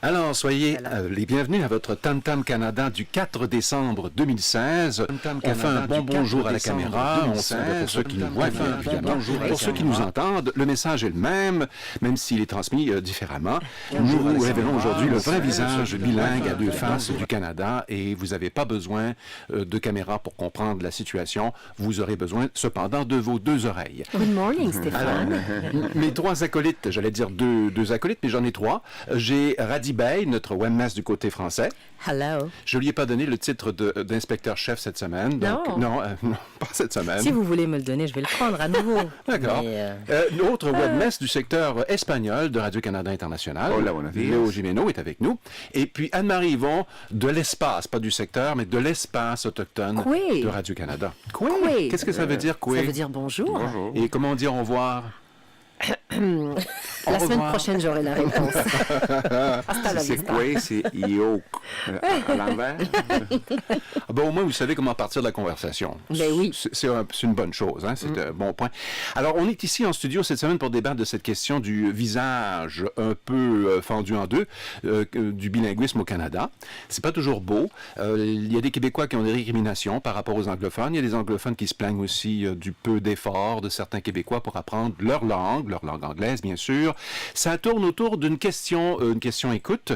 Alors, soyez les bienvenus à votre Tam Tam Canada du 4 décembre 2016. On fait un bonjour à la caméra, on fait pour ceux qui nous voient, évidemment. Pour ceux qui nous entendent, le message est le même s'il est transmis différemment. Nous révélons aujourd'hui le vrai visage bilingue à deux faces du Canada et vous n'avez pas besoin de caméra pour comprendre la situation. Vous aurez besoin cependant de vos deux oreilles. Good morning, Stéphane. Mes trois acolytes, j'allais dire deux acolytes, mais j'en ai trois. J'ai Radi Bey, notre webmaster du côté français. Hello. Je lui ai pas donné le titre d'inspecteur-chef cette semaine. Donc, non, pas cette semaine. Si vous voulez me le donner, je vais le prendre à nouveau. D'accord. L'autre webmaster du secteur espagnol de Radio-Canada International, Léo Gimeno, est avec nous. Et puis Anne-Marie Yvon de l'espace, pas du secteur, mais de l'espace autochtone de Radio-Canada. Kwe. Qu'est-ce que ça veut dire, Kwe? Ça veut dire bonjour. Et comment on dit au revoir? La semaine prochaine, j'aurai la réponse. C'est quoi? C'est yoke à l'envers? Bon, au moins, vous savez comment partir de la conversation. Ben oui. C'est une bonne chose, hein? C'est un bon point. Alors, on est ici en studio cette semaine pour débattre de cette question du visage un peu fendu en deux du bilinguisme au Canada. C'est pas toujours beau. Il y a des Québécois qui ont des récriminations par rapport aux anglophones. Il y a des anglophones qui se plaignent aussi du peu d'efforts de certains Québécois pour apprendre leur langue anglaise, bien sûr. Ça tourne autour d'une question écoute.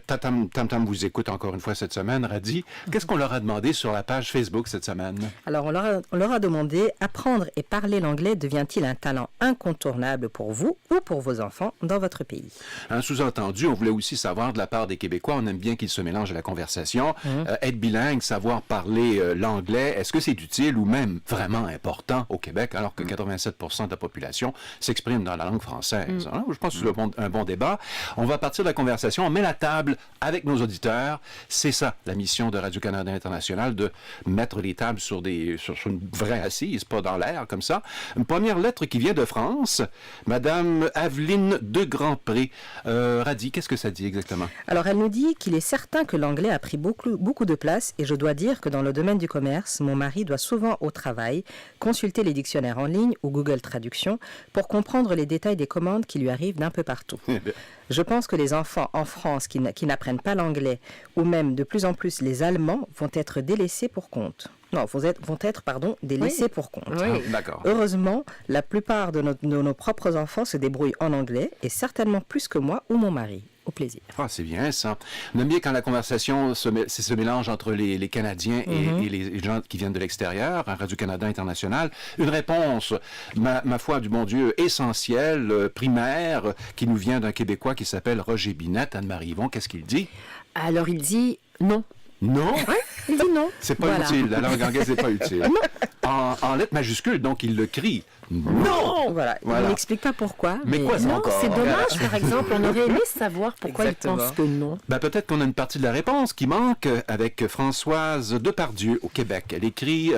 Tam Tam vous écoute encore une fois cette semaine. Radi, qu'est-ce qu'on leur a demandé sur la page Facebook cette semaine? Alors, on leur a demandé, apprendre et parler l'anglais devient-il un talent incontournable pour vous ou pour vos enfants dans votre pays? Un sous-entendu, on voulait aussi savoir de la part des Québécois, on aime bien qu'ils se mélangent à la conversation. Être bilingue, savoir parler l'anglais, est-ce que c'est utile ou même vraiment important au Québec alors que 87% de la population s'exprime dans la langue française? Alors, je pense que c'est un bon débat. On va partir de la conversation, on met la table avec nos auditeurs. C'est ça, la mission de Radio-Canada International, de mettre les tables sur une vraie assise, pas dans l'air, comme ça. Une première lettre qui vient de France, Madame Aveline de Grandpré. Radi, qu'est-ce que ça dit exactement? Alors, elle nous dit qu'il est certain que l'anglais a pris beaucoup de place et je dois dire que dans le domaine du commerce, mon mari doit souvent au travail consulter les dictionnaires en ligne ou Google Traduction pour comprendre les détails des commandes qui lui arrivent d'un peu partout. Je pense que les enfants en France qui n'apprennent pas l'anglais, ou même de plus en plus les Allemands, vont être délaissés pour compte. Non, vont être délaissés pour compte. Oui. D'accord. Heureusement, la plupart de nos propres enfants se débrouillent en anglais, et certainement plus que moi ou mon mari. Au plaisir. Ah, c'est bien ça. On aime bien quand la conversation se mélange entre les Canadiens et les gens qui viennent de l'extérieur, à Radio-Canada International. Une réponse, ma foi du bon Dieu, essentielle, primaire, qui nous vient d'un Québécois qui s'appelle Roger Binette. Anne-Marie Yvon, qu'est-ce qu'il dit? Alors, il dit non. Non? Ouais, il dit non. C'est pas utile. La langue anglaise n'est pas utile. En lettres majuscules, donc il le crie. Non! Voilà. Il n'explique pas pourquoi. Mais quoi, ça encore? C'est dommage, par exemple. On aurait aimé savoir pourquoi il pense que non. Ben, peut-être qu'on a une partie de la réponse qui manque avec Françoise Depardieu au Québec. Elle écrit...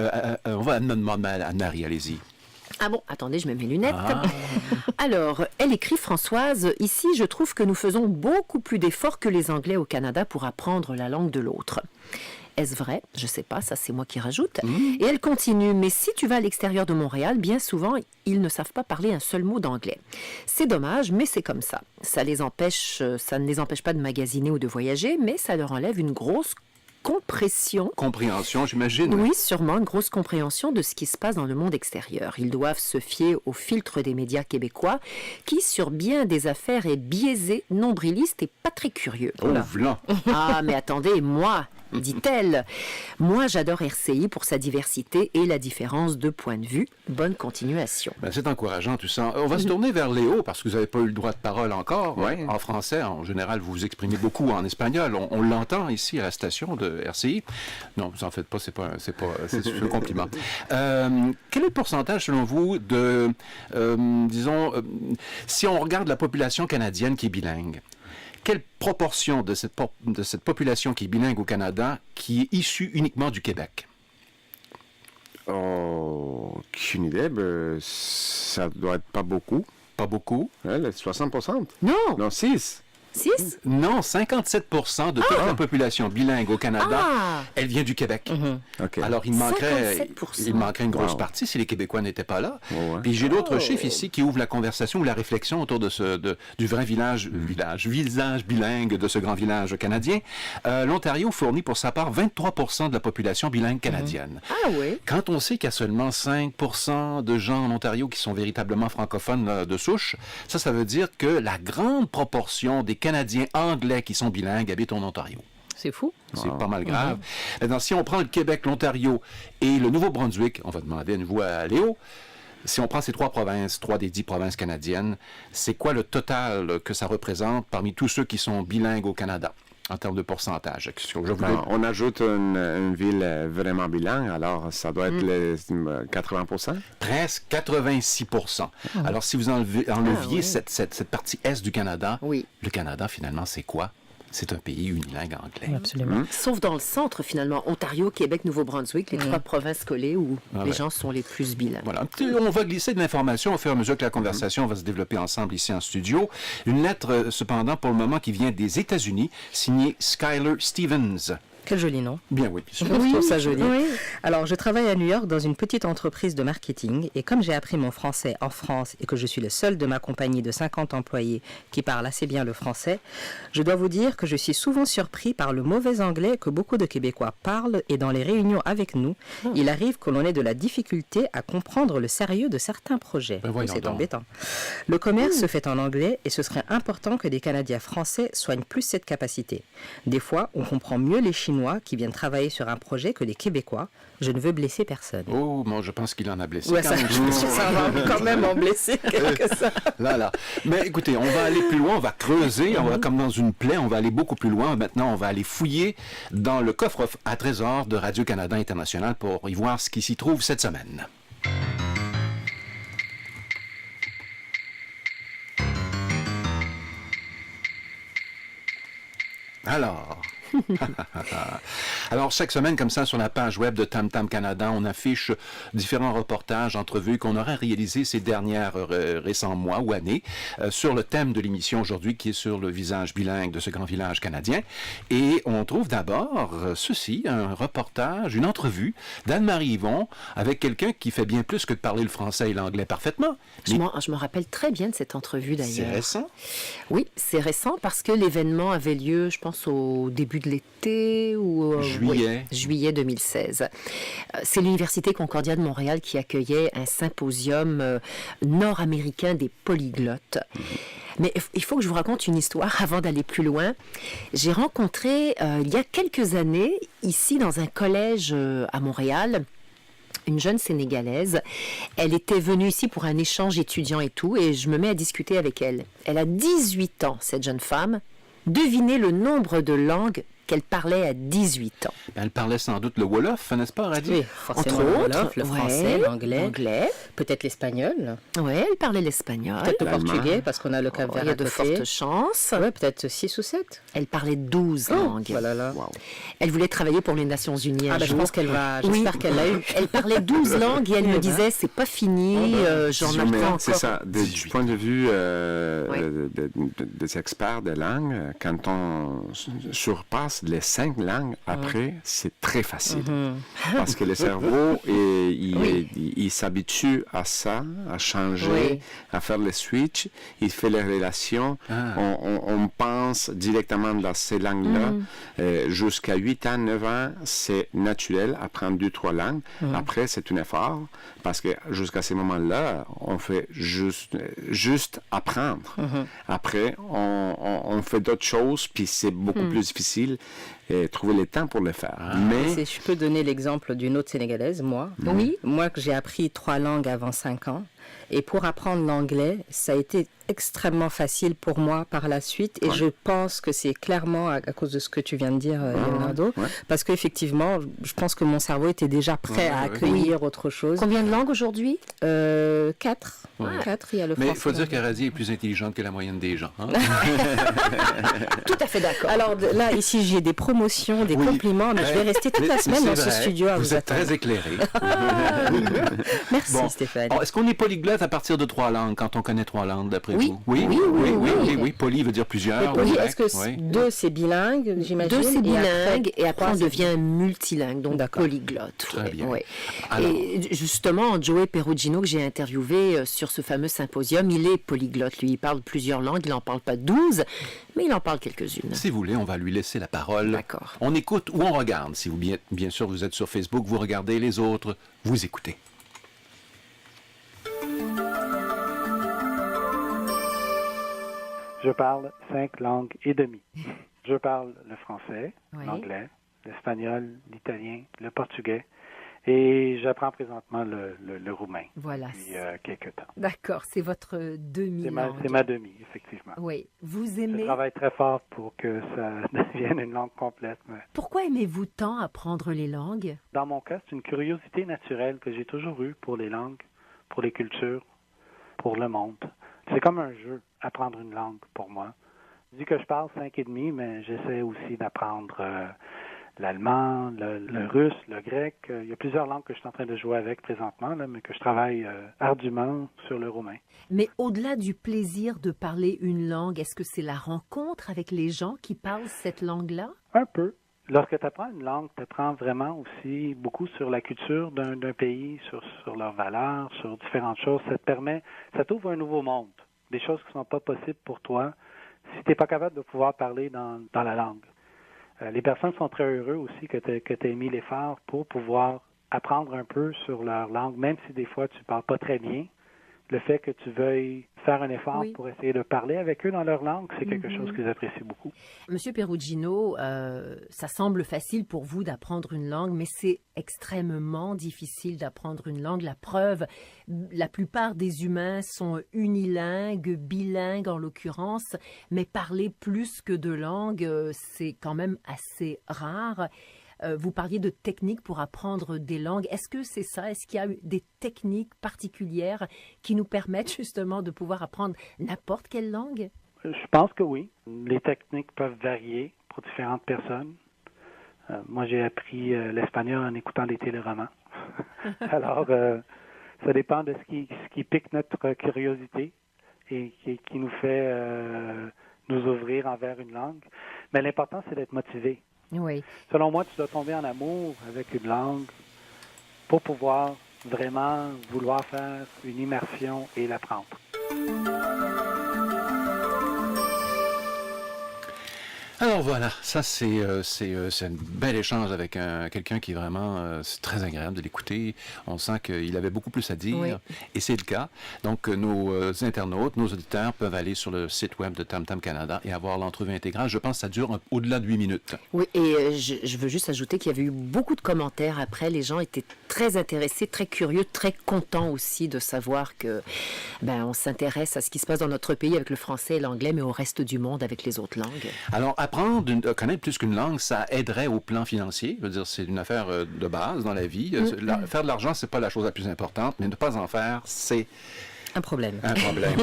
on va demander à Anne-Marie, allez-y. Ah bon, attendez, je mets mes lunettes. Alors, elle écrit, Françoise, « Ici, je trouve que nous faisons beaucoup plus d'efforts que les Anglais au Canada pour apprendre la langue de l'autre. » Est-ce vrai? Je sais pas, ça c'est moi qui rajoute. Et elle continue, mais si tu vas à l'extérieur de Montréal, bien souvent, ils ne savent pas parler un seul mot d'anglais. C'est dommage, mais c'est comme ça. Ça ne les empêche pas de magasiner ou de voyager, mais ça leur enlève une grosse compréhension, j'imagine. Oui, sûrement, une grosse compréhension de ce qui se passe dans le monde extérieur. Ils doivent se fier au filtre des médias québécois qui, sur bien des affaires, est biaisé, nombriliste et pas très curieux. Oh, v'lan. Ah, mais attendez, moi, dit-elle, moi j'adore RCI pour sa diversité et la différence de point de vue. Bonne continuation. Ben, c'est encourageant tout ça. On va se tourner vers Léo parce que vous n'avez pas eu le droit de parole encore. Ouais. En français, en général, vous vous exprimez beaucoup en espagnol. On l'entend ici à la station de RCI. Non, vous en faites pas, c'est un compliment. Quel est le pourcentage, selon vous, de, si on regarde la population canadienne qui est bilingue, quelle proportion de cette population qui est bilingue au Canada qui est issue uniquement du Québec? Aucune idée. Ça doit être pas beaucoup. Pas beaucoup. Ouais, 60%. Non! Non, 6. 6? Non, 57% de toute la population bilingue au Canada, elle vient du Québec. OK. Alors, il manquerait une grosse partie si les Québécois n'étaient pas là. Puis j'ai d'autres chiffres ici qui ouvrent la conversation ou la réflexion autour de du vrai visage bilingue de ce grand village canadien. L'Ontario fournit pour sa part 23% de la population bilingue canadienne. Ah oui? Quand on sait qu'il y a seulement 5% de gens en Ontario qui sont véritablement francophones de souche, ça veut dire que la grande proportion des Canadiens anglais qui sont bilingues habitent en Ontario. C'est fou. C'est pas mal grave. Maintenant, si on prend le Québec, l'Ontario et le Nouveau-Brunswick, on va demander à nouveau à Léo, si on prend ces 3 provinces, 3 des 10 provinces canadiennes, c'est quoi le total que ça représente parmi tous ceux qui sont bilingues au Canada en termes de pourcentage? On ajoute une ville vraiment bilingue, alors ça doit être les 80%? Presque 86%. Alors, si vous enleviez cette partie est du Canada, le Canada, finalement, c'est quoi? C'est un pays unilingue anglais. Absolument. Sauf dans le centre, finalement. Ontario, Québec, Nouveau-Brunswick, les 3 provinces collées où les gens sont les plus bilingues. Voilà. On va glisser de l'information au fur et à mesure que la conversation va se développer ensemble ici en studio. Une lettre, cependant, pour le moment, qui vient des États-Unis, signée Skyler Stevens. Quel joli nom. Bien oui. Je trouve ça joli. Oui. Alors, je travaille à New York dans une petite entreprise de marketing et comme j'ai appris mon français en France et que je suis le seul de ma compagnie de 50 employés qui parle assez bien le français, je dois vous dire que je suis souvent surpris par le mauvais anglais que beaucoup de Québécois parlent et dans les réunions avec nous, il arrive que l'on ait de la difficulté à comprendre le sérieux de certains projets. C'est embêtant. Le commerce se fait en anglais et ce serait important que des Canadiens français soignent plus cette capacité. Des fois, on comprend mieux les Chinois qui viennent travailler sur un projet que les Québécois. Je ne veux blesser personne. Oh, moi, je pense qu'il en a blessé. Ouais, ça va quand même en blesser quelques-uns. Là. Mais écoutez, on va aller plus loin, on va creuser, on va, comme dans une plaie, on va aller beaucoup plus loin. Maintenant, on va aller fouiller dans le coffre à trésors de Radio-Canada International pour y voir ce qui s'y trouve cette semaine. Alors, chaque semaine, comme ça, sur la page web de Tam Tam Canada, on affiche différents reportages, entrevues qu'on aura réalisés ces dernières récents mois ou années sur le thème de l'émission aujourd'hui, qui est sur le visage bilingue de ce grand village canadien. Et on trouve d'abord ceci, un reportage, une entrevue d'Anne-Marie Yvon avec quelqu'un qui fait bien plus que de parler le français et l'anglais parfaitement. Je me rappelle très bien de cette entrevue, d'ailleurs. C'est récent? Oui, c'est récent parce que l'événement avait lieu, je pense, au début de l'été ou juillet 2016. C'est l'Université Concordia de Montréal qui accueillait un symposium nord-américain des polyglottes. Mais il faut que je vous raconte une histoire avant d'aller plus loin. J'ai rencontré, il y a quelques années, ici dans un collège à Montréal, une jeune Sénégalaise. Elle était venue ici pour un échange étudiant et tout, et je me mets à discuter avec elle. Elle a 18 ans, cette jeune femme. Devinez le nombre de langues qu'elle parlait à 18 ans. Elle parlait sans doute le Wolof, n'est-ce pas, Radhi? Oui, forcément le Wolof, le français, l'anglais, peut-être l'espagnol. Oui, elle parlait l'espagnol. Peut-être le portugais, parce qu'on a le Cap-Vert à côté. Il y a de fortes chances. Oui, peut-être 6 ou 7. Elle parlait 12 langues. Voilà, là. Wow. Elle voulait travailler pour les Nations Unies un jour. Je pense qu'elle va... J'espère qu'elle l'a eu. Elle parlait 12 langues et elle me disait, c'est pas fini, j'en apprends encore. C'est ça, du point de vue des experts de langue, quand on surpasse les 5 langues, après, c'est très facile. Parce que le cerveau, il s'habitue à ça, à changer, à faire le switch. Il fait les relations. On pense directement dans ces langues-là. Jusqu'à 8 ans, 9 ans, c'est naturel, apprendre 2-3 langues. Après, c'est un effort. Parce que jusqu'à ces moments-là, on fait juste apprendre. Après, on fait d'autres choses, puis c'est beaucoup plus difficile. Et trouver le temps pour le faire. Mais... Je peux donner l'exemple d'une autre Sénégalaise, moi. Oui. Moi, que j'ai appris 3 langues avant 5 ans. Et pour apprendre l'anglais, ça a été extrêmement facile pour moi par la suite. Et je pense que c'est clairement à cause de ce que tu viens de dire, Leonardo. Parce qu'effectivement, je pense que mon cerveau était déjà prêt à accueillir autre chose. Combien de langues aujourd'hui? 4. 4, il y a le français. Mais il faut dire qu'Aradhi est plus intelligente que la moyenne des gens. Hein? Tout à fait d'accord. Alors là, ici, j'ai des promotions, des compliments, mais je vais rester toute la semaine dans ce studio à vous attendre. Vous êtes très éclairé. Merci, Stéphane. Est-ce qu'on est polyglotte polyglotte à partir de 3 langues, quand on connaît 3 langues, d'après Oui. vous? Oui. Poly veut dire plusieurs. Poly, ouais, est-ce que ouais. 2 c'est bilingue, j'imagine? 2 c'est bilingue et après on 3, c'est devient multilingue, donc D'accord. polyglotte. Très bien. Ouais. Alors- Et justement, Joey Perugino, que j'ai interviewé sur ce fameux symposium, il est polyglotte. Lui, il parle plusieurs langues, il n'en parle pas 12, mais il en parle quelques-unes. Si vous voulez, on va lui laisser la parole. D'accord. On écoute ou on regarde. Si vous, bien sûr, vous êtes sur Facebook, vous regardez les autres, vous écoutez. Je parle 5 langues et demie. Je parle le français, Oui. l'anglais, l'espagnol, l'italien, le portugais et j'apprends présentement le roumain Voilà. depuis quelques temps. D'accord, c'est votre demi-langue. C'est ma demi, effectivement. Oui. Vous Je aimez... travaille très fort pour que ça devienne une langue complète. Mais Pourquoi aimez-vous tant apprendre les langues? dans mon cas, c'est une curiosité naturelle que j'ai toujours eue pour les langues, pour les cultures, pour le monde. C'est comme un jeu, apprendre une langue pour moi. Je dis que je parle 5 et demi, mais j'essaie aussi d'apprendre l'allemand, le russe, le grec. Il y a plusieurs langues que je suis en train de jouer avec présentement, là, mais que je travaille ardument sur le roumain. Mais au-delà du plaisir de parler une langue, est-ce que c'est la rencontre avec les gens qui parlent cette langue-là? Un peu. Lorsque tu apprends une langue, tu apprends vraiment aussi beaucoup sur la culture d'un pays, sur leurs valeurs, sur différentes choses. Ça t'ouvre un nouveau monde, des choses qui ne sont pas possibles pour toi si tu n'es pas capable de pouvoir parler dans la langue. Les personnes sont très heureux aussi que tu aies mis l'effort pour pouvoir apprendre un peu sur leur langue, même si des fois tu ne parles pas très bien. Le fait que tu veuilles faire un effort Oui. pour essayer de parler avec eux dans leur langue, c'est quelque chose qu'ils apprécient beaucoup. Monsieur Perugino, ça semble facile pour vous d'apprendre une langue, mais c'est extrêmement difficile d'apprendre une langue. La preuve, la plupart des humains sont unilingues, bilingues en l'occurrence, mais parler plus que 2 langues, c'est quand même assez rare. Vous parliez de techniques pour apprendre des langues. Est-ce que c'est ça? Est-ce qu'il y a des techniques particulières qui nous permettent justement de pouvoir apprendre n'importe quelle langue? Je pense que oui. Les techniques peuvent varier pour différentes personnes. Moi, j'ai appris l'espagnol en écoutant des téléromans. Alors, ça dépend de ce qui pique notre curiosité et qui nous fait nous ouvrir envers une langue. Mais l'important, c'est d'être motivé. Oui. Selon moi, tu dois tomber en amour avec une langue pour pouvoir vraiment vouloir faire une immersion et l'apprendre. Alors voilà, ça c'est un bel échange avec quelqu'un qui vraiment, c'est très agréable de l'écouter. On sent qu'il avait beaucoup plus à dire, Oui. et c'est le cas. Donc nos internautes, nos auditeurs peuvent aller sur le site web de Tam Tam Canada et avoir l'entrevue intégrale. Je pense que ça dure au-delà de 8 minutes. Oui, et je veux juste ajouter qu'il y avait eu beaucoup de commentaires après. Les gens étaient très intéressés, très curieux, très contents aussi de savoir que on s'intéresse à ce qui se passe dans notre pays avec le français et l'anglais, mais au reste du monde avec les autres langues. Alors, connaître plus qu'une langue, ça aiderait au plan financier. Je veux dire, c'est une affaire de base dans la vie. Faire de l'argent, c'est pas la chose la plus importante, mais ne pas en faire, c'est Un problème. un problème.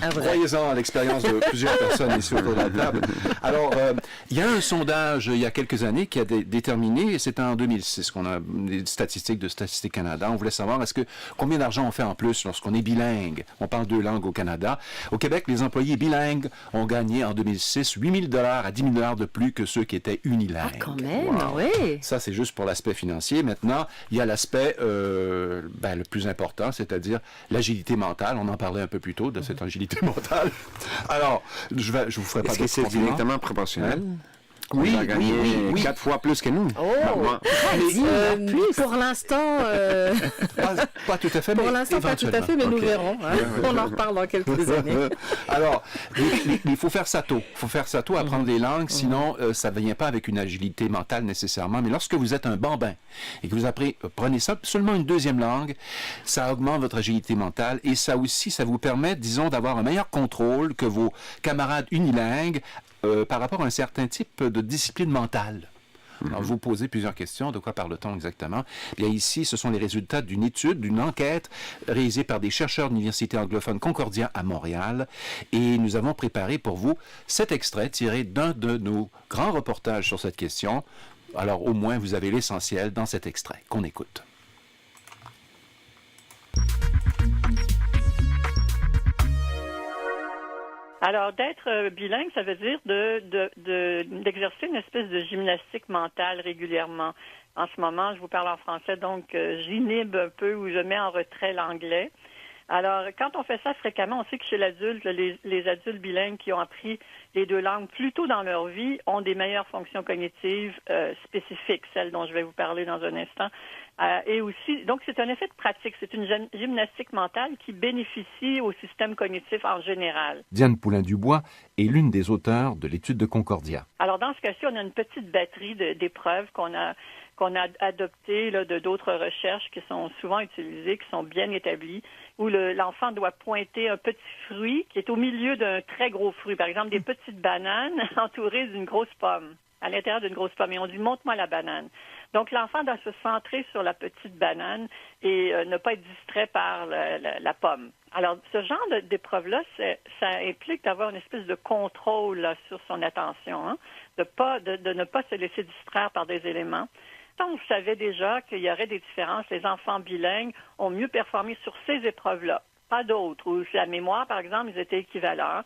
Un vrai. Croyez-en à l'expérience de plusieurs personnes ici autour de la table. Alors, il y a un sondage il y a quelques années qui a déterminé, et c'est en 2006 qu'on a des statistiques de Statistique Canada. On voulait savoir combien d'argent on fait en plus lorsqu'on est bilingue. On parle 2 langues au Canada. Au Québec, les employés bilingues ont gagné en 2006 8 000 à 10 000 de plus que ceux qui étaient unilingues. Ah, quand même, Wow. oui. Ça, c'est juste pour l'aspect financier. Maintenant, il y a l'aspect le plus important, c'est-à-dire l'agilité mentale. On en parlait un peu plus tôt de cette agilité mentale. Alors, je vous ferai pas Est-ce que d'autres c'est compliments. directement proportionnel? Oui, On a gagné oui. 4 fois plus que nous. Oh, Normalement. Pour l'instant, Pas tout à fait, pour mais l'instant pas tout à fait, mais nous Ok. verrons. hein. On en reparle dans quelques années. Alors, il faut faire ça tôt. Il faut faire ça tôt, apprendre des langues, sinon ça ne vient pas avec une agilité mentale nécessairement. Mais lorsque vous êtes un bambin et que vous prenez ça, seulement une 2e langue, ça augmente votre agilité mentale et ça aussi, ça vous permet, disons, d'avoir un meilleur contrôle que vos camarades unilingues par rapport à un certain type de discipline mentale. Alors, je vous posez plusieurs questions. De quoi parle-t-on exactement? Bien, ici, ce sont les résultats d'une étude, d'une enquête réalisée par des chercheurs de l'Université anglophone Concordia à Montréal. Et nous avons préparé pour vous cet extrait tiré d'un de nos grands reportages sur cette question. Alors, au moins, vous avez l'essentiel dans cet extrait qu'on écoute. Alors, d'être bilingue, ça veut dire d'exercer une espèce de gymnastique mentale régulièrement. En ce moment, je vous parle en français, donc j'inhibe un peu ou je mets en retrait l'anglais. Alors, quand on fait ça fréquemment, on sait que chez l'adulte, les adultes bilingues qui ont appris les deux langues plus tôt dans leur vie ont des meilleures fonctions cognitives spécifiques, celles dont je vais vous parler dans un instant. Et aussi, donc c'est un effet de pratique, c'est une gymnastique mentale qui bénéficie au système cognitif en général. Diane Poulain-Dubois est l'une des auteurs de l'étude de Concordia. Alors, dans ce cas-ci, on a une petite batterie d'épreuves qu'on a adoptées de d'autres recherches qui sont souvent utilisées, qui sont bien établies, où l'enfant doit pointer un petit fruit qui est au milieu d'un très gros fruit. Par exemple, des petites bananes entourées d'une grosse pomme, à l'intérieur d'une grosse pomme. Et on dit, montre-moi la banane. Donc, l'enfant doit se centrer sur la petite banane et ne pas être distrait par la pomme. Alors, ce genre d'épreuve-là, ça implique d'avoir une espèce de contrôle là, sur son attention, hein, de ne pas se laisser distraire par des éléments. On savait déjà qu'il y aurait des différences. Les enfants bilingues ont mieux performé sur ces épreuves-là, pas d'autres. Ou la mémoire, par exemple, ils étaient équivalents.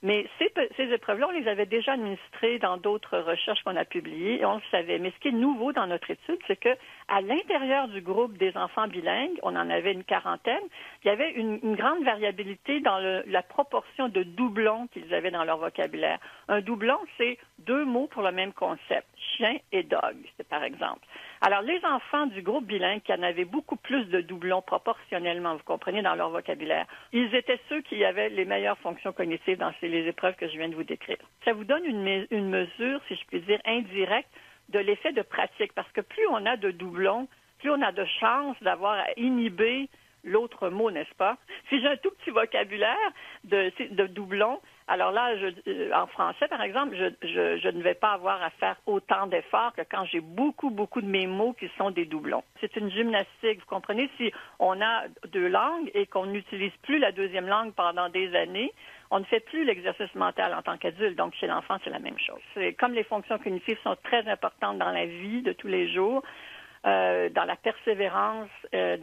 Mais ces épreuves-là, on les avait déjà administrées dans d'autres recherches qu'on a publiées et on le savait. Mais ce qui est nouveau dans notre étude, c'est que à l'intérieur du groupe des enfants bilingues, on en avait une quarantaine, il y avait une grande variabilité dans la proportion de doublons qu'ils avaient dans leur vocabulaire. Un doublon, c'est 2 mots pour le même concept, chien et dog, c'est par exemple. Alors, les enfants du groupe bilingue qui en avaient beaucoup plus de doublons proportionnellement, vous comprenez, dans leur vocabulaire, ils étaient ceux qui avaient les meilleures fonctions cognitives dans les épreuves que je viens de vous décrire. Ça vous donne une mesure, si je puis dire, indirecte de l'effet de pratique, parce que plus on a de doublons, plus on a de chances d'avoir à inhiber l'autre mot, n'est-ce pas? Si j'ai un tout petit vocabulaire de doublons, alors là, en français, par exemple, je ne vais pas avoir à faire autant d'efforts que quand j'ai beaucoup de mes mots qui sont des doublons. C'est une gymnastique, vous comprenez? Si on a 2 langues et qu'on n'utilise plus la deuxième langue pendant des années, on ne fait plus l'exercice mental en tant qu'adulte. Donc, chez l'enfant, c'est la même chose. C'est comme les fonctions cognitives sont très importantes dans la vie de tous les jours, dans la persévérance.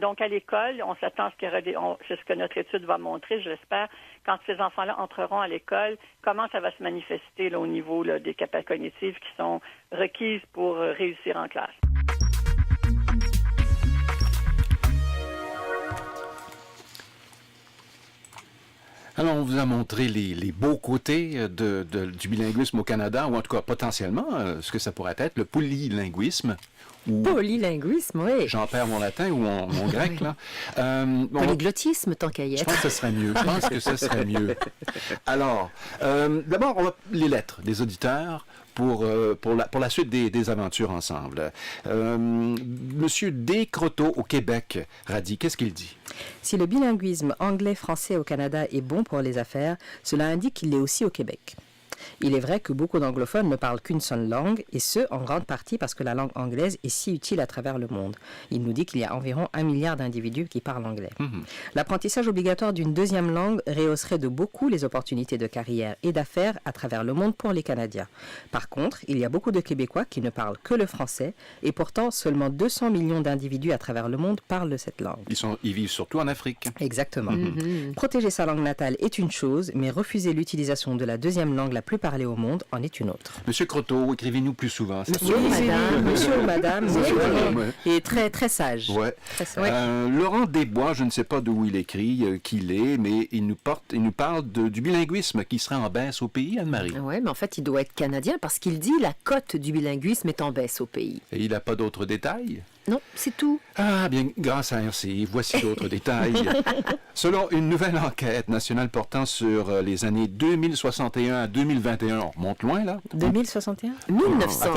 Donc, à l'école, on s'attend à ce qu'il y aura c'est ce que notre étude va montrer, je l'espère, quand ces enfants-là entreront à l'école, comment ça va se manifester là, au niveau là, des capacités cognitives qui sont requises pour réussir en classe. Alors, on vous a montré les beaux côtés du bilinguisme au Canada, ou en tout cas potentiellement ce que ça pourrait être, le polylinguisme. Polylinguisme, oui. J'en perds mon latin ou mon grec, là. Polyglottisme, tant qu'à y être. Je pense que ce serait mieux. Je pense que ce serait mieux. Alors, d'abord, on va les lettres des auditeurs pour la suite des aventures ensemble. Monsieur Descroteaux au Québec, Radi, qu'est-ce qu'il dit? Si le bilinguisme anglais-français au Canada est bon pour les affaires, cela indique qu'il l'est aussi au Québec. Il est vrai que beaucoup d'anglophones ne parlent qu'une seule langue, et ce, en grande partie parce que la langue anglaise est si utile à travers le monde. Il nous dit qu'il y a environ 1 milliard d'individus qui parlent anglais. L'apprentissage obligatoire d'une deuxième langue rehausserait de beaucoup les opportunités de carrière et d'affaires à travers le monde pour les Canadiens. Par contre, il y a beaucoup de Québécois qui ne parlent que le français, et pourtant seulement 200 millions d'individus à travers le monde parlent cette langue. Ils vivent surtout en Afrique. Exactement. Protéger sa langue natale est une chose, mais refuser l'utilisation de la deuxième langue la plus parlée au monde en est une autre. Monsieur Croteau, écrivez-nous plus souvent. Monsieur ou madame. Monsieur ou madame, et très, très sage. Ouais. Très sage. Laurent Desbois, je ne sais pas d'où il écrit, qui il est, mais il nous parle du bilinguisme qui serait en baisse au pays, Anne-Marie. Oui, mais en fait, il doit être canadien parce qu'il dit la cote du bilinguisme est en baisse au pays. Et il n'a pas d'autres détails? Non, c'est tout. Ah, bien, grâce à RCI, voici d'autres détails. Selon une nouvelle enquête nationale portant sur les années 2061 à 2021, on remonte loin, là? 2061 1900.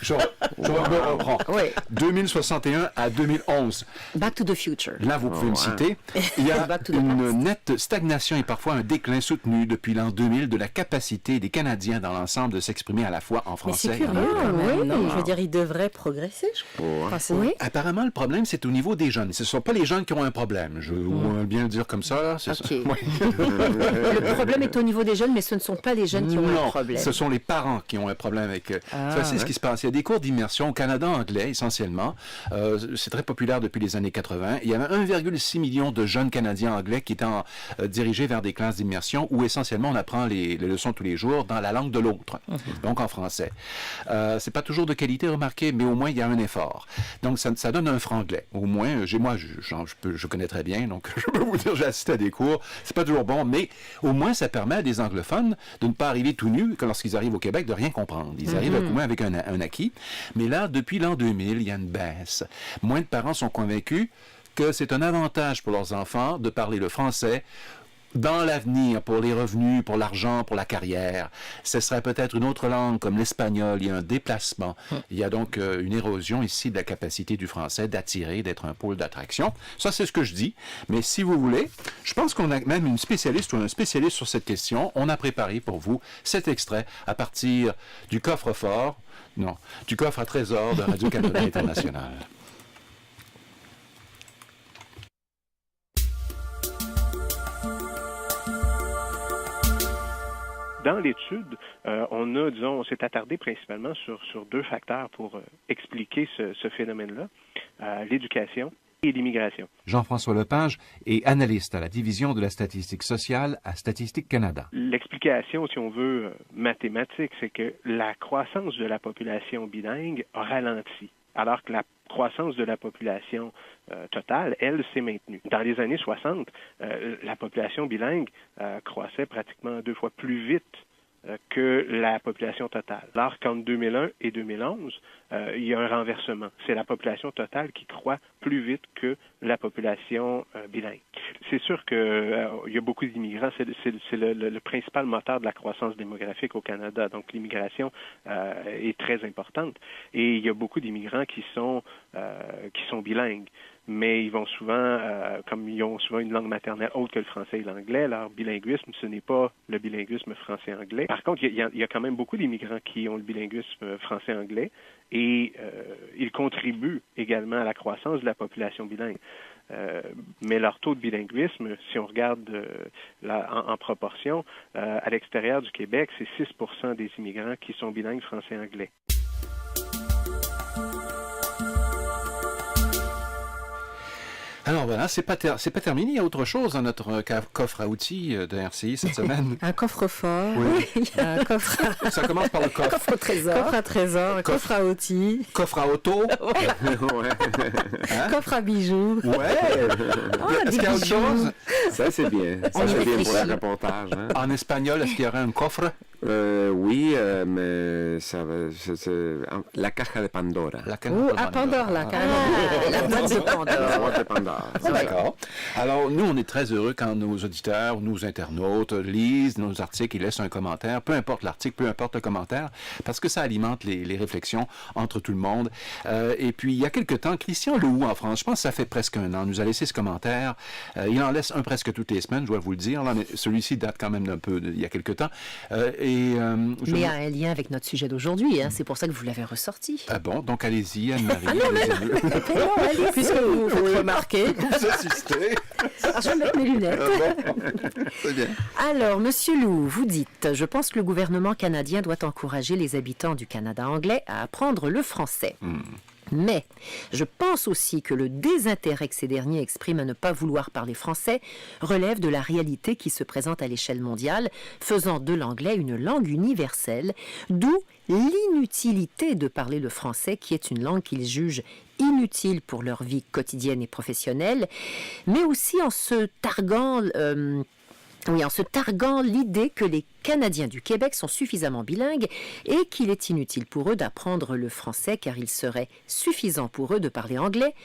Je me reprends. Oui. 2061 à 2011. Back to the future. Là, vous pouvez me citer. Il y a une nette stagnation et parfois un déclin soutenu depuis l'an 2000 de la capacité des Canadiens dans l'ensemble de s'exprimer à la fois en français mais c'est et en curieux, anglais. quand même, non? Je veux dire, il devrait progresser, je crois. Enfin, Oui. Apparemment, le problème, c'est au niveau des jeunes. Ce ne sont pas les jeunes qui ont un problème. Je veux bien le dire comme ça. Là, c'est OK. ça. Oui. Le problème est au niveau des jeunes, mais ce ne sont pas les jeunes qui ont un problème. Ce sont les parents qui ont un problème avec ça. C'est ce qui se passe. Il y a des cours d'immersion au Canada anglais, essentiellement. C'est très populaire depuis les années 80. Il y avait 1,6 million de jeunes Canadiens anglais qui étaient dirigés vers des classes d'immersion où essentiellement on apprend les leçons tous les jours dans la langue de l'autre, donc en français. C'est pas toujours de qualité, remarquez, mais au moins il y a un effort. Donc ça donne un franglais. Au moins, je connais très bien, donc je peux vous dire, j'ai assisté à des cours. C'est pas toujours bon, mais au moins ça permet à des anglophones de ne pas arriver tout nus lorsqu'ils arrivent au Québec, de rien comprendre. Ils arrivent au moins avec un acquis. Mais là, depuis l'an 2000, il y a une baisse. Moins de parents sont convaincus que c'est un avantage pour leurs enfants de parler le français dans l'avenir, pour les revenus, pour l'argent, pour la carrière. Ce serait peut-être une autre langue comme l'espagnol. Il y a un déplacement. Il y a donc une érosion ici de la capacité du français d'attirer, d'être un pôle d'attraction. Ça, c'est ce que je dis. Mais si vous voulez, je pense qu'on a même une spécialiste ou un spécialiste sur cette question. On a préparé pour vous cet extrait à partir du coffre-fort, non, du coffre à trésor de Radio-Canada International. Dans l'étude, on s'est attardé principalement sur deux facteurs pour expliquer ce phénomène-là, l'éducation et l'immigration. Jean-François Lepage est analyste à la division de la statistique sociale à Statistique Canada. L'explication, si on veut, mathématique, c'est que la croissance de la population bilingue a ralenti, alors que la croissance de la population totale, elle, s'est maintenue. Dans les années 60, la population bilingue croissait pratiquement 2 fois plus vite que la population totale. Alors qu'entre 2001 et 2011, il y a un renversement. C'est la population totale qui croît plus vite que la population bilingue. C'est sûr qu'il y a beaucoup d'immigrants. C'est le principal moteur de la croissance démographique au Canada. Donc, l'immigration est très importante. Et il y a beaucoup d'immigrants qui sont bilingues. Mais ils vont souvent, comme ils ont souvent une langue maternelle autre que le français et l'anglais, leur bilinguisme, ce n'est pas le bilinguisme français-anglais. Par contre, il y a quand même beaucoup d'immigrants qui ont le bilinguisme français-anglais et ils contribuent également à la croissance de la population bilingue. Mais leur taux de bilinguisme, si on regarde en proportion, à l'extérieur du Québec, c'est 6% des immigrants qui sont bilingues français-anglais. Alors voilà, c'est pas terminé. Il y a autre chose dans notre coffre à outils de RCI cette semaine. Un coffre-fort. Oui. Un coffre. Ça commence par le coffre. Coffre au trésor. Coffre à trésor, coffre à outils. Coffre à auto. Ouais. Hein? Coffre à bijoux. Ouais. Est-ce qu'il y a autre chose? Ça, c'est bien. Ça, c'est bien pour le reportage. Hein? En espagnol, est-ce qu'il y aurait un coffre? Oui, mais c'est la caja de Pandora. À Pandore, là, carrément. La boîte de Pandore. La boîte de Pandora. D'accord. Alors, nous, on est très heureux quand nos auditeurs ou nos internautes lisent nos articles et laissent un commentaire, peu importe l'article, peu importe le commentaire, parce que ça alimente les réflexions entre tout le monde. Et puis, il y a quelque temps, Christian Lehoux, en France, je pense que ça fait presque 1 an, nous a laissé ce commentaire. Il en laisse un presque toutes les semaines, je dois vous le dire. Là, mais celui-ci date quand même d'un peu il y a quelque temps. Mais il y a un lien avec notre sujet d'aujourd'hui, hein. C'est pour ça que vous l'avez ressorti. Ah bon? Donc, allez-y, Anne-Marie. Allez, puisque vous faites remarquer. Vous assistez. Je vais mettre mes lunettes. C'est bien. Alors, Monsieur Lehoux, vous dites, je pense que le gouvernement canadien doit encourager les habitants du Canada anglais à apprendre le français. Mais je pense aussi que le désintérêt que ces derniers expriment à ne pas vouloir parler français relève de la réalité qui se présente à l'échelle mondiale, faisant de l'anglais une langue universelle, d'où l'inutilité de parler le français, qui est une langue qu'ils jugent inutile pour leur vie quotidienne et professionnelle, mais aussi en se targuant l'idée que les Canadiens du Québec sont suffisamment bilingues et qu'il est inutile pour eux d'apprendre le français car il serait suffisant pour eux de parler anglais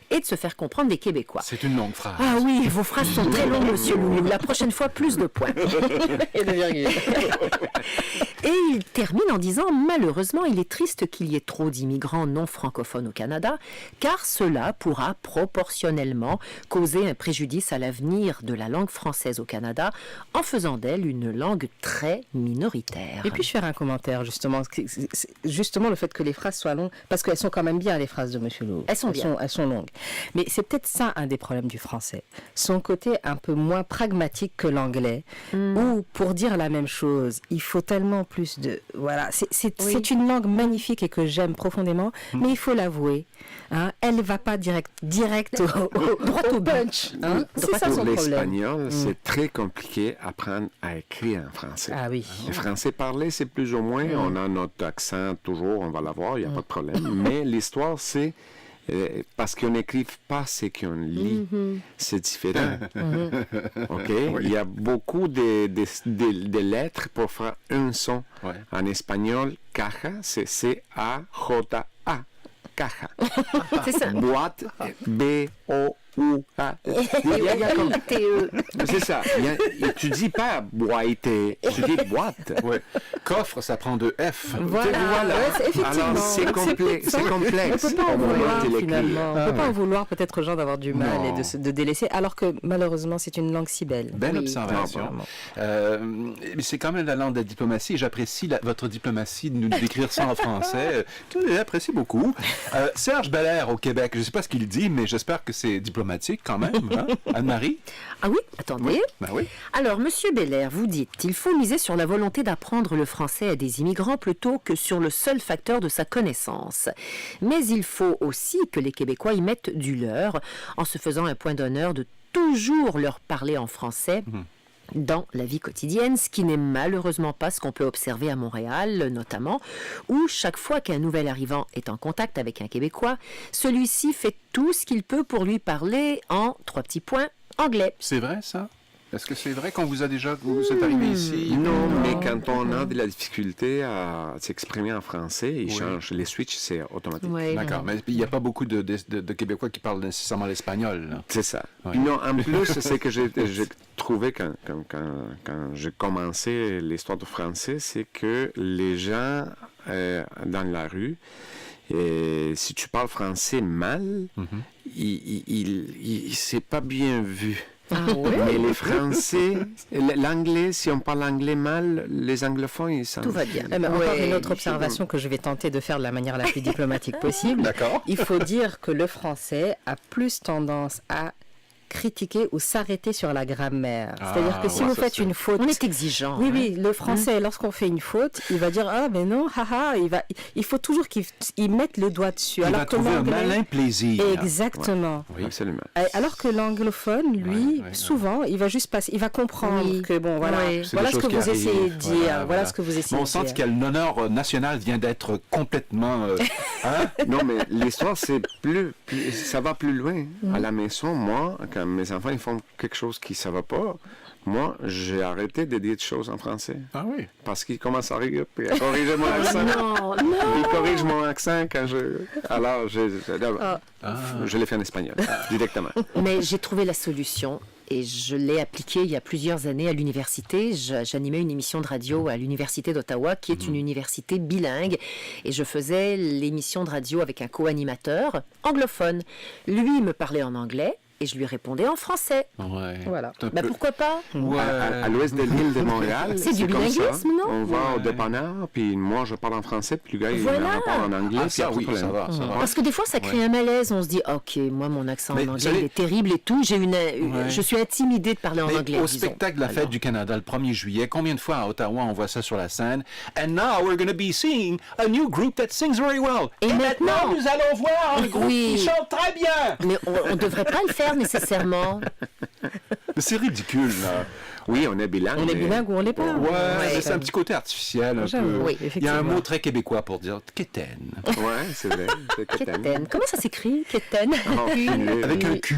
et de se faire comprendre des Québécois. C'est une longue phrase. Ah oui, vos phrases sont très longues, Monsieur Lehoux. La prochaine fois, plus de points. Et de virgule. Et il termine en disant « Malheureusement, il est triste qu'il y ait trop d'immigrants non francophones au Canada, car cela pourra proportionnellement causer un préjudice à l'avenir de la langue française au Canada en faisant d'elle une langue très minoritaire. » Et puis-je faire un commentaire, justement, justement le fait que les phrases soient longues, parce qu'elles sont quand même bien, les phrases de M. Lehoux. Elles sont bien. Elles sont longues. Mais c'est peut-être ça un des problèmes du français. Son côté un peu moins pragmatique que l'anglais, où pour dire la même chose, il faut tellement plus de... Voilà, c'est une langue magnifique et que j'aime profondément, mais il faut l'avouer, hein, elle ne va pas direct droit au punch. Hein, c'est ça son Pour problème. l'espagnol, c'est très compliqué d'apprendre à écrire en français. Ah oui. Le français parlé, c'est plus ou moins, on a notre accent toujours, on va l'avoir, il n'y a pas de problème. Mais l'histoire, c'est parce qu'on n'écrit pas ce qu'on lit. C'est différent. OK? Il y a beaucoup de lettres pour faire un son. Ouais. En espagnol, caja, c'est C-A-J-A. Caja. C'est ça. Boîte, B-O-U-A. C'est ça. Tu dis pas boîte, tu dis boîte. Ouais. Coffre, ça prend deux F. Voilà. Ouais, effectivement. Alors, c'est complexe. On ne peut pas en vouloir, l'écrire. finalement. On ne peut pas en vouloir peut-être aux gens d'avoir du mal Non. et de délaisser, alors que malheureusement, c'est une langue si belle. Belle Oui. observation. Non, Mais c'est quand même la langue de la diplomatie. J'apprécie votre diplomatie de nous décrire ça en français. J'apprécie beaucoup. Serge Belair au Québec, je ne sais pas ce qu'il dit, mais j'espère que c'est diplomatique quand même. Hein? Anne-Marie? Ah oui, attendez. Ben oui. Alors, Monsieur Belair, vous dites qu'il faut miser sur la volonté d'apprendre le français à des immigrants plutôt que sur le seul facteur de sa connaissance. Mais il faut aussi que les Québécois y mettent du leur, en se faisant un point d'honneur de toujours leur parler en français. Dans la vie quotidienne, ce qui n'est malheureusement pas ce qu'on peut observer à Montréal, notamment, où chaque fois qu'un nouvel arrivant est en contact avec un Québécois, celui-ci fait tout ce qu'il peut pour lui parler en 3 petits points anglais. C'est vrai, ça? Est-ce que c'est vrai qu'on vous a déjà... Vous êtes arrivé ici? Non, mais quand on a de la difficulté à s'exprimer en français, ils changent. Les switches, c'est automatique. Ouais. D'accord, mais il n'y a pas beaucoup de Québécois qui parlent nécessairement l'espagnol, là. C'est ça. Ouais. Puis non, en plus, c'est que j'ai trouvé quand j'ai commencé l'histoire du français, c'est que les gens dans la rue, si tu parles français mal, c'est pas bien vu. Ah ouais? Mais les Français, l'anglais, si on parle anglais mal, les anglophones, ils s'en... Tout va bien. Mais encore Ouais. une autre observation que je vais tenter de faire de la manière la plus diplomatique possible. D'accord. Il faut dire que le français a plus tendance à critiquer ou s'arrêter sur la grammaire. C'est-à-dire que si ouais, vous ça, faites c'est- une faute... On est exigeant. Oui, hein. oui, le français, lorsqu'on fait une faute, il va dire « Ah, mais non, haha », il faut toujours qu'il mette le doigt dessus. Il alors va que trouver un l'anglais- malin plaisir. Exactement. Oui. Absolument. Alors que l'anglophone, lui, Ouais. souvent, il va juste passer, il va comprendre Oui. que, bon, voilà, Oui. C'est voilà des ce que choses vous qui essayez de arrivent. dire, voilà ce que vous essayez Mais on de sent dire. que l'honneur national vient d'être complètement... hein? Non, mais l'histoire, c'est ça va plus loin. À la maison, moi, quand mes enfants ils font quelque chose qui ne va pas, moi, j'ai arrêté de dire des choses en français. Ah oui. Parce qu'ils commencent à rire, puis à corriger mon accent. Non, Ils corrigent mon accent quand je... Alors, je l'ai fait en espagnol, directement. mais j'ai trouvé la solution et je l'ai appliquée il y a plusieurs années à l'université. J'animais une émission de radio à l'Université d'Ottawa, qui est une université bilingue, et je faisais l'émission de radio avec un co-animateur anglophone. Lui il me parlait en anglais et je lui répondais en français. Ouais. Voilà. C'est un Bah, peu- pourquoi pas? Ouais. À l'ouest de l'île de Montréal, C'est du comme ça. bilinguisme, non? On va au Ouais. dépanneur, puis moi, je parle en français, puis le gars, il Voilà. me parle en anglais. Ah, puis ça, après, oui, problème. ça va, ça va. Parce que des fois, ça crée un malaise. On se dit, OK, moi, mon accent Mais en vous anglais, savez- il est terrible et tout. Je suis intimidée de parler en Mais anglais. au disons. spectacle de la Fête Alors. du Canada, le 1er juillet, combien de fois à Ottawa on voit ça sur la scène? And now we're going to be seeing a new group that sings very well. Et maintenant, nous allons voir un groupe Oui. qui chante très bien. Mais on ne devrait pas le faire nécessairement. C'est ridicule, là. Oui, on est bilingue. On est mais- bilingue ou on l'est pas. Ouais, Ouais, mais c'est un petit côté artificiel, un J'avoue, peu. oui, Il y a un effectivement. mot très québécois pour dire quétaine. Ouais, c'est vrai. C'est quétaine. Keten. Comment ça s'écrit? Keten. Enculé. Avec un cul.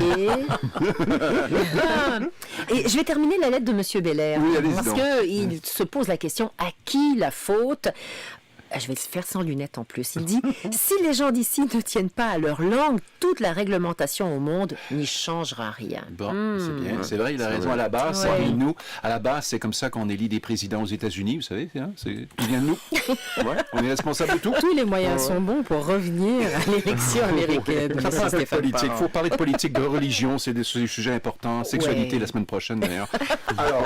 Et je vais terminer la lettre de Monsieur Belair. Oui, allez-y parce donc. qu'il se pose la question, à qui la faute? Je vais le faire sans lunettes en plus. Il dit, si les gens d'ici ne tiennent pas à leur langue, toute la réglementation au monde n'y changera rien. Bon, c'est bien. C'est vrai, il a C'est raison. vrai. À la base, Ouais. c'est nous. À la base, c'est comme ça qu'on élit des présidents aux États-Unis, vous savez. Hein? Tout vient de nous. Ouais, on est responsable de tout. Tous les moyens sont bons pour revenir à l'élection américaine. Ça Merci, parle de Stéphane politique. Il Parent. faut parler de politique, de religion, c'est des sujets importants. Sexualité Ouais. la semaine prochaine d'ailleurs. Alors,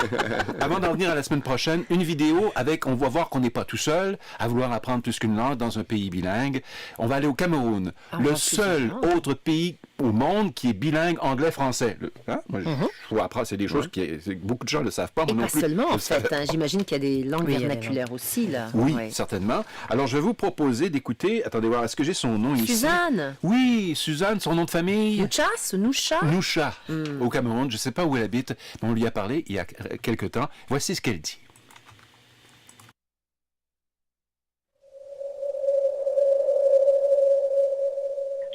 avant d'en venir à la semaine prochaine, une vidéo avec, on va voir qu'on n'est pas tout seul à vouloir apprendre plus qu'une langue dans un pays bilingue. On va aller au Cameroun, le seul autre pays au monde qui est bilingue anglais-français. Moi, après, c'est des choses beaucoup de gens ne le savent pas. Et moi pas non plus, seulement, je en le savais fait. J'imagine qu'il y a des langues Oui, vernaculaires aussi, là. Oui, Ouais. certainement. Alors, je vais vous proposer d'écouter... Attendez voir, est-ce que j'ai son nom ici? Suzanne. Oui, Suzanne, son nom de famille? Noucha. Noucha, au Cameroun. Je ne sais pas où elle habite, mais on lui a parlé il y a quelque temps. Voici ce qu'elle dit.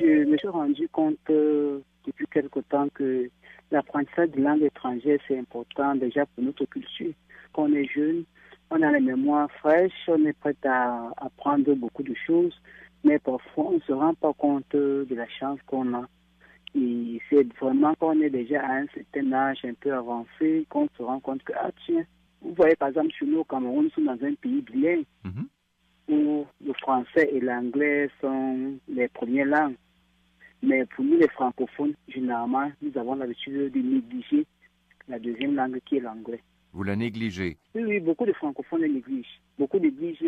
Je me suis rendu compte depuis quelque temps que l'apprentissage de langue étrangère, c'est important déjà pour notre culture. Quand on est jeune, on a la mémoire fraîche, on est prêt à apprendre beaucoup de choses, mais parfois on ne se rend pas compte de la chance qu'on a. Et c'est vraiment quand on est déjà à un certain âge un peu avancé qu'on se rend compte que, tiens, vous voyez par exemple chez nous au Cameroun, nous sommes dans un pays bilingue où le français et l'anglais sont les premières langues. Mais pour nous, les francophones, généralement, nous avons l'habitude de négliger la deuxième langue qui est l'anglais. Vous la négligez? Oui, beaucoup de francophones la négligent. Beaucoup négligent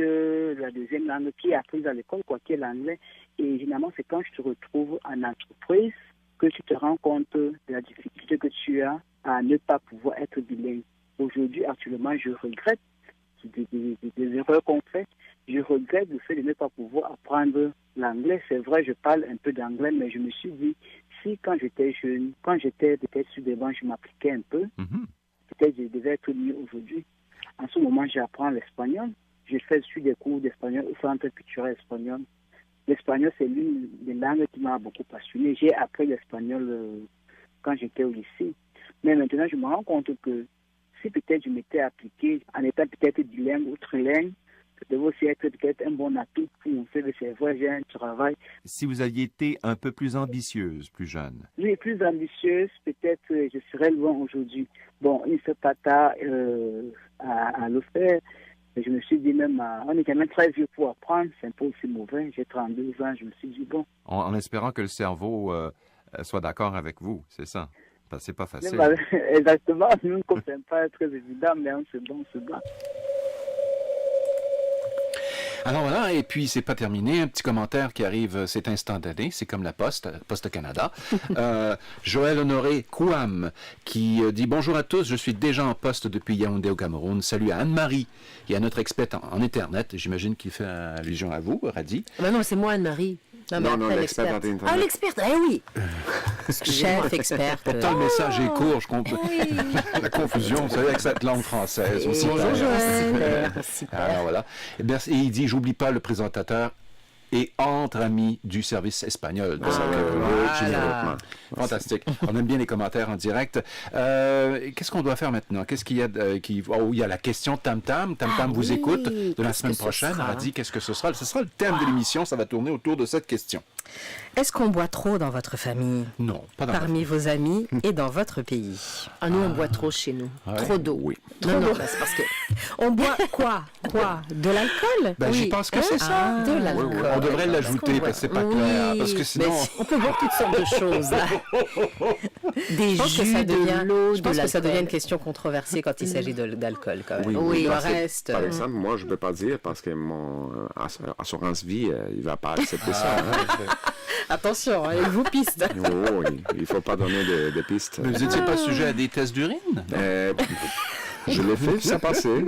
la deuxième langue qui est apprise à l'école, qui est l'anglais. Et généralement, c'est quand je te retrouve en entreprise que tu te rends compte de la difficulté que tu as à ne pas pouvoir être bilingue. Aujourd'hui, actuellement, je regrette des erreurs qu'on fait. Je regrette le fait de ne pas pouvoir apprendre l'anglais. C'est vrai, je parle un peu d'anglais, mais je me suis dit, si quand j'étais jeune, quand j'étais peut-être sur des bancs, je m'appliquais un peu, peut-être je devais être mieux aujourd'hui. En ce moment, j'apprends l'espagnol. Je fais des cours d'espagnol au centre culturel espagnol. L'espagnol, c'est l'une des langues qui m'a beaucoup passionné. J'ai appris l'espagnol quand j'étais au lycée. Mais maintenant, je me rends compte que si peut-être je m'étais appliqué en étant peut-être bilingue ou trilingue, ça devait aussi être peut-être un bon atout pour mon CV. C'est vrai, j'ai un travail. Si vous aviez été un peu plus ambitieuse, plus jeune. Oui, plus ambitieuse, peut-être je serais loin aujourd'hui. Bon, il ne fait pas tard à le faire. Je me suis dit même, on est quand même très vieux pour apprendre, c'est un peu aussi mauvais. J'ai 32 ans, je me suis dit, bon. En espérant que le cerveau soit d'accord avec vous, c'est ça? Parce que c'est pas facile. Exactement, nous ne comprenons pas très évident, mais on se bat. Alors voilà, et puis c'est pas terminé, un petit commentaire qui arrive, c'est instantané, c'est comme la Poste Canada. Joël Honoré Kouam qui dit « Bonjour à tous, je suis déjà en poste depuis Yaoundé au Cameroun. Salut à Anne-Marie et à notre experte en Internet. » J'imagine qu'il fait allusion à vous, Radi. Non, c'est moi Anne-Marie. Non, l'experte en Internet. Ah, l'experte, oui. Chef, experte. Pourtant, le message est court, je comprends. La confusion, vous savez, avec cette langue française aussi. Bonjour Joël. Alors voilà. Et il dit, j'oublie pas le présentateur et entre amis du service espagnol. Donc, voilà. Fantastique. On aime bien les commentaires en direct. Qu'est-ce qu'on doit faire maintenant? Qu'est-ce qu'il y a il y a la question Tam-Tam. Tam-Tam vous écoute de la semaine prochaine. On a dit qu'est-ce que ce sera? Ce sera le thème de l'émission. Ça va tourner autour de cette question. Est-ce qu'on boit trop dans votre famille? Non, pas dans Parmi vos amis et dans votre pays? Ah, nous, on boit trop chez nous. Ouais. Trop d'eau. Oui. Non, c'est parce que... On boit quoi? De l'alcool? Ben, je pense que c'est ça. De l'alcool. Oui. On devrait l'ajouter parce que c'est pas clair. Parce que sinon... On peut boire toutes sortes de choses. Des jus, de l'eau, je pense que ça devient une question controversée quand il s'agit d'alcool, quand même. Oui, le parce que, reste... par exemple, moi, je ne peux pas dire parce que mon assurance vie, il ne va pas accepter ça. Attention, il vous piste. Oh, il ne faut pas donner de pistes. Mais vous n'étiez pas sujet à des tests d'urine? Je l'ai fait, ça passait.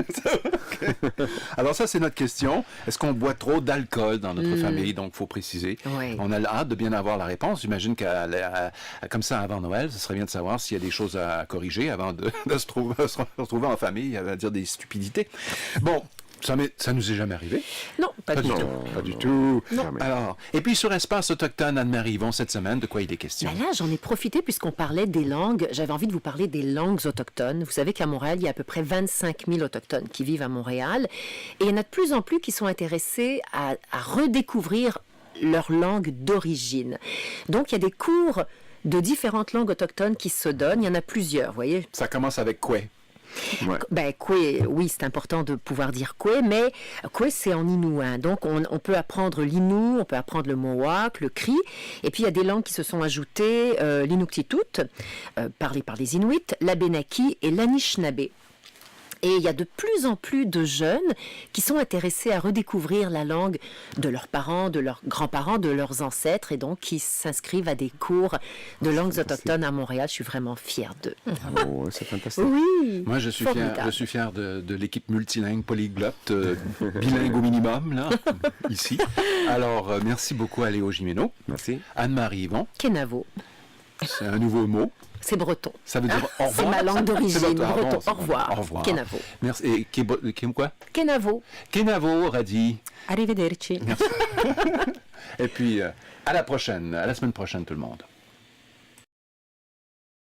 Alors ça, c'est notre question. Est-ce qu'on boit trop d'alcool dans notre famille? Donc, il faut préciser. Oui. On a hâte de bien avoir la réponse. J'imagine comme ça, avant Noël, ce serait bien de savoir s'il y a des choses à corriger avant de se retrouver en famille, à dire des stupidités. Bon. Ça nous est jamais arrivé? Non, pas du tout. Pas du tout. Non. Alors, et puis sur Espace Autochtone, Anne-Marie Yvon, cette semaine, de quoi il est question? Ben là, j'en ai profité puisqu'on parlait des langues. J'avais envie de vous parler des langues autochtones. Vous savez qu'à Montréal, il y a à peu près 25 000 autochtones qui vivent à Montréal. Et il y en a de plus en plus qui sont intéressés à redécouvrir leur langue d'origine. Donc, il y a des cours de différentes langues autochtones qui se donnent. Il y en a plusieurs, vous voyez. Ça commence avec quoi? Ouais. Ben, kwe, oui, c'est important de pouvoir dire kwe, mais kwe, c'est en inuit. Donc, on peut apprendre l'innu, on peut apprendre le mohawk, le cri. Et puis, il y a des langues qui se sont ajoutées, l'inuktitut, parlé par les Inuits, l'Abénaki et l'Anishinaabe. Et il y a de plus en plus de jeunes qui sont intéressés à redécouvrir la langue de leurs parents, de leurs grands-parents, de leurs ancêtres, et donc qui s'inscrivent à des cours de langues autochtones à Montréal. Je suis vraiment fière d'eux. Oh, c'est fantastique. Oui. Moi, je suis fier de l'équipe multilingue, polyglotte, bilingue au minimum, là, ici. Alors, merci beaucoup à Léo Gimeno. Merci. Anne-Marie Yvon. Kenavo. C'est un nouveau mot. C'est breton. Ça veut dire au revoir. C'est ma langue d'origine, breton. Au revoir. Au revoir. Kenavo. Merci. Et quoi? Kenavo. Kenavo, Radi. Arrivederci. Merci. Et puis, à la semaine prochaine, tout le monde.